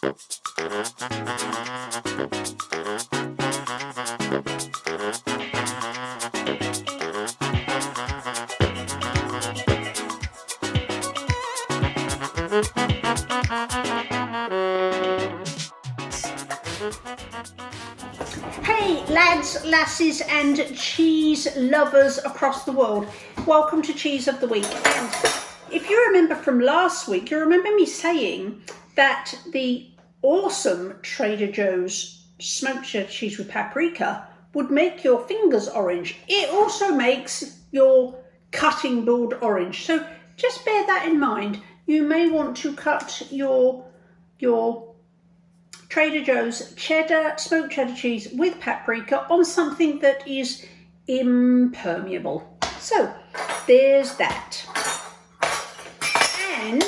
Hey lads, lasses and cheese lovers across the world, welcome to Cheese of the Week. And if you remember from last week, you remember me saying that the awesome Trader Joe's smoked cheddar cheese with paprika would make your fingers orange. It also makes your cutting board orange, so just bear that in mind. You may want to cut your Trader Joe's smoked cheddar cheese with paprika on something that is impermeable. So there's that. And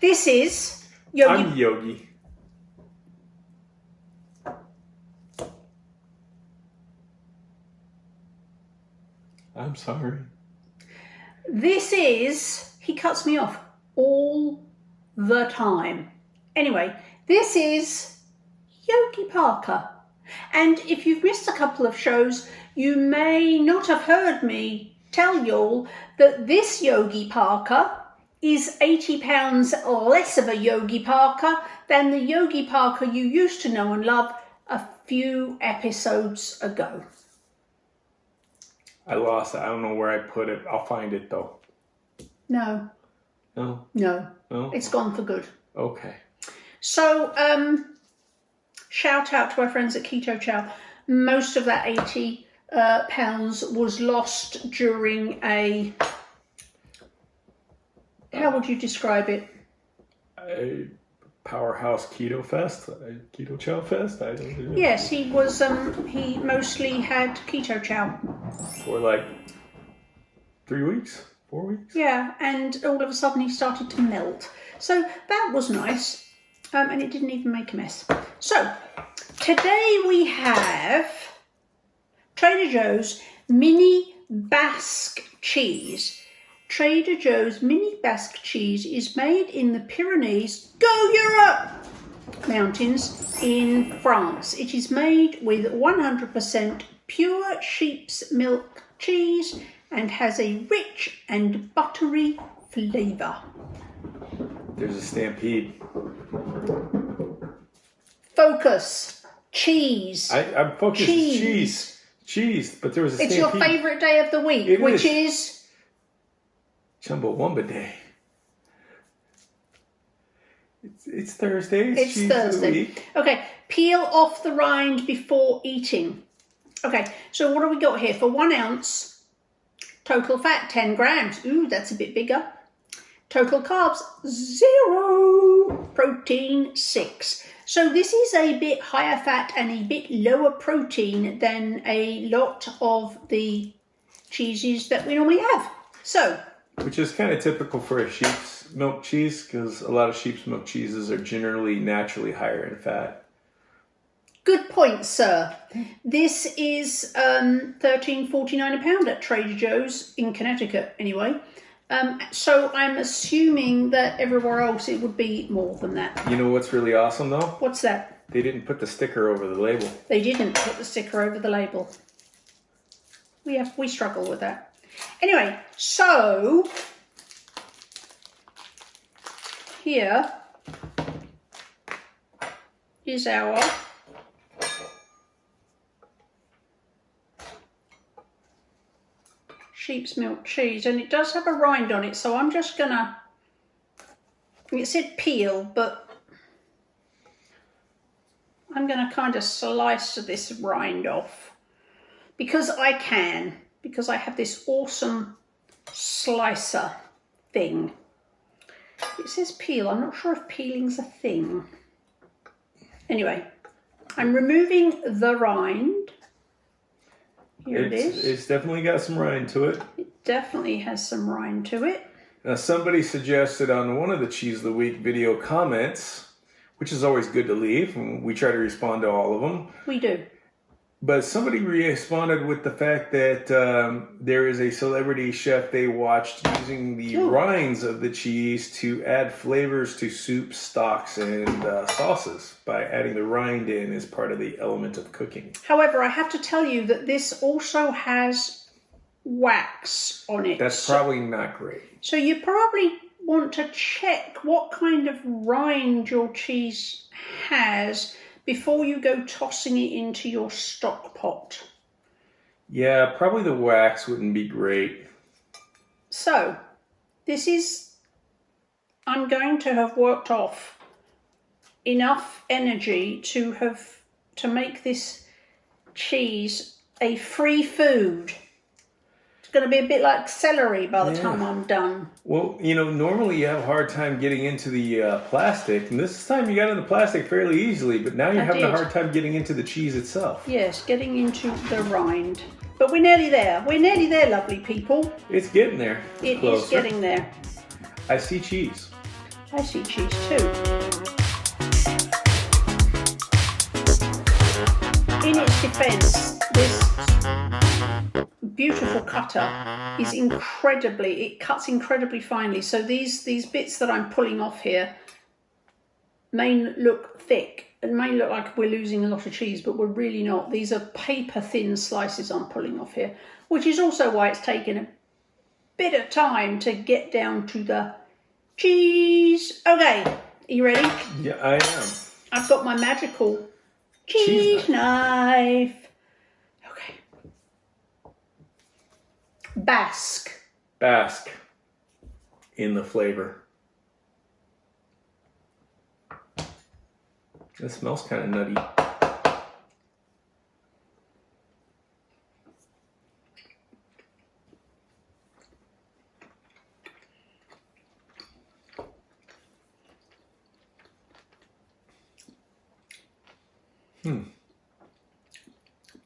this is Yogi. I'm Yogi. I'm sorry. This is, he cuts me off all the time. Anyway, this is Yogi Parker. And if you've missed a couple of shows, you may not have heard me tell y'all that this Yogi Parker is 80 pounds less of a Yogi Parker than the Yogi Parker you used to know and love a few episodes ago. I lost it. I don't know where I put it. I'll find it though. No. No? No. No? It's gone for good. Okay. So, shout out to our friends at Keto Chow. Most of that 80 pounds was lost during a, how would you describe it? A powerhouse keto fest? A keto chow fest? I don't know. Yes, he was, he mostly had Keto Chow. For like 3 weeks? 4 weeks? Yeah, and all of a sudden he started to melt. So that was nice. And it didn't even make a mess. So, today we have Trader Joe's Mini Basque Cheese. Trader Joe's Mini Basque Cheese is made in the Pyrenees, go Europe, mountains in France. It is made with 100% pure sheep's milk cheese and has a rich and buttery flavour. There's a stampede. Focus. Cheese. I'm focused. Cheese. But there was a stampede. It's your favourite day of the week, which is Chumbawamba Day. It's Thursday. It's Cheese Thursday. of the week. Okay, peel off the rind before eating. Okay, so what do we got here? For 1 ounce, total fat 10 grams. Ooh, that's a bit bigger. Total carbs 0. Protein 6. So this is a bit higher fat and a bit lower protein than a lot of the cheeses that we normally have. So, which is kind of typical for a sheep's milk cheese, because a lot of sheep's milk cheeses are generally naturally higher in fat. good point, sir. This is $13.49 a pound at Trader Joe's in Connecticut, anyway. So I'm assuming that everywhere else it would be more than that. You know what's really awesome, though? What's that? They didn't put the sticker over the label. They didn't put the sticker over the label. We struggle with that. Anyway, so here is our sheep's milk cheese, and it does have a rind on it, so I'm just gonna, it said peel, but I'm gonna kind of slice this rind off because I can, because I have this awesome slicer thing. It says peel. I'm not sure if peeling's a thing. Anyway, I'm removing the rind. Here it is. It's definitely got some rind to it. It definitely has some rind to it. Now, somebody suggested on one of the Cheese of the Week video comments, which is always good to leave, and we try to respond to all of them. We do. But somebody responded with the fact that there is a celebrity chef they watched using the rinds of the cheese to add flavors to soups, stocks, and sauces by adding the rind in as part of the element of cooking. However, I have to tell you that this also has wax on it. That's probably not great. So you probably want to check what kind of rind your cheese has before you go tossing it into your stock pot. Yeah, probably the wax wouldn't be great. So, I'm going to have worked off enough energy to make this cheese a free food. It's going to be a bit like celery by the time I'm done. Well, normally you have a hard time getting into the plastic, and this time you got into the plastic fairly easily, but now you're having a hard time getting into the cheese itself. Yes, getting into the rind. But we're nearly there. We're nearly there, lovely people. It's getting there. It is getting there. I see cheese. I see cheese too. In its defense, this beautiful cutter is it cuts incredibly finely. So these bits that I'm pulling off here may look thick. It may look like we're losing a lot of cheese, but we're really not. These are paper thin slices I'm pulling off here, which is also why it's taken a bit of time to get down to the cheese. Okay, are you ready? Yeah, I am. I've got my magical cheese knife. Okay. Basque in the flavor. It smells kind of nutty.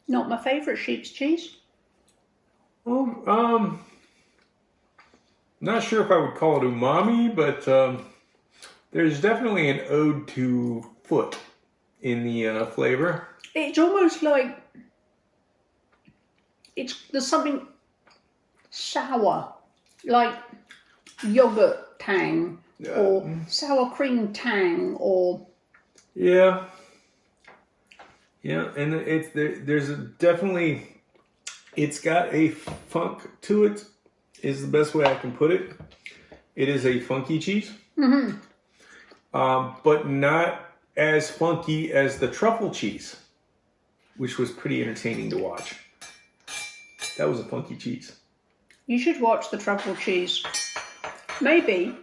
Not my favourite sheep's cheese. Well, not sure if I would call it umami, but there's definitely an ode to foot in the flavor. It's almost like there's something sour, like yogurt tang or sour cream tang or yeah, and there's definitely. It's got a funk to it, is the best way I can put it. It is a funky cheese, but not as funky as the truffle cheese, which was pretty entertaining to watch. That was a funky cheese. You should watch the truffle cheese. Maybe,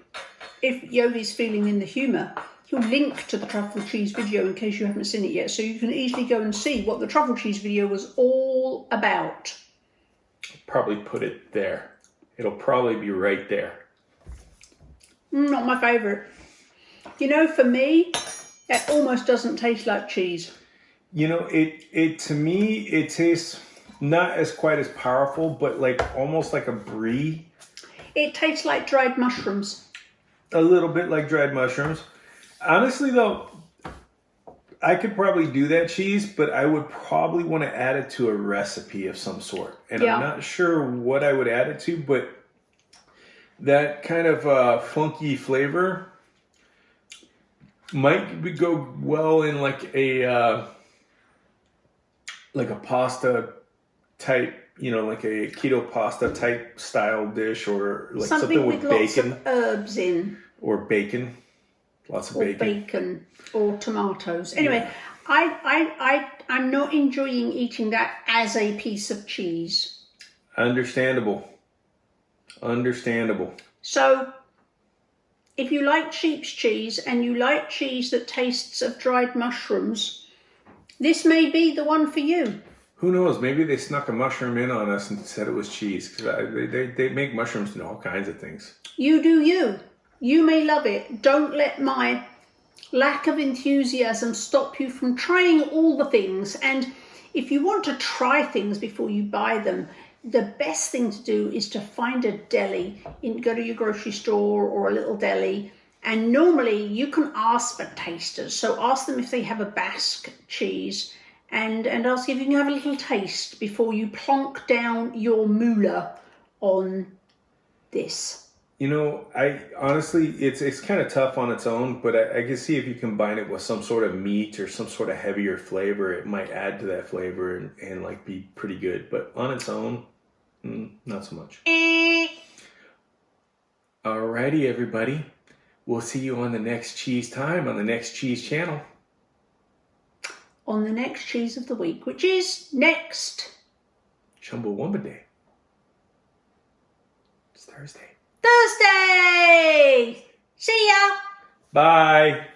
if Yovi's feeling in the humour, he'll link to the truffle cheese video in case you haven't seen it yet, so you can easily go and see what the truffle cheese video was all about. Probably put it there. It'll probably be right there. Not my favourite. For me, it almost doesn't taste like cheese. It to me, it tastes not as quite as powerful, but almost like a brie. It tastes like dried mushrooms. A little bit like dried mushrooms. Honestly, though, I could probably do that cheese, but I would probably want to add it to a recipe of some sort. And I'm not sure what I would add it to, but that kind of funky flavor might go well in like a pasta type, like a keto pasta type style dish, or like something with bacon. Lots of herbs in. Or bacon. Lots of bacon. Or tomatoes. Anyway, I'm not enjoying eating that as a piece of cheese. Understandable. So, if you like sheep's cheese and you like cheese that tastes of dried mushrooms, this may be the one for you. Who knows? Maybe they snuck a mushroom in on us and said it was cheese. Because they make mushrooms into all kinds of things. You do you. You may love it. Don't let my lack of enthusiasm stop you from trying all the things. And if you want to try things before you buy them, the best thing to do is to find a deli, go to your grocery store or a little deli, and normally you can ask for tasters. So ask them if they have a Basque cheese and ask if you can have a little taste before you plonk down your moolah on this. You know, I honestly, it's kind of tough on its own, but I can see if you combine it with some sort of meat or some sort of heavier flavor, it might add to that flavor and like be pretty good. But on its own, not so much. Alrighty, everybody. We'll see you on the next cheese time on the next cheese channel. On the next cheese of the week, which is next Chumbawamba Day. It's Thursday. Thursday! See ya! Bye.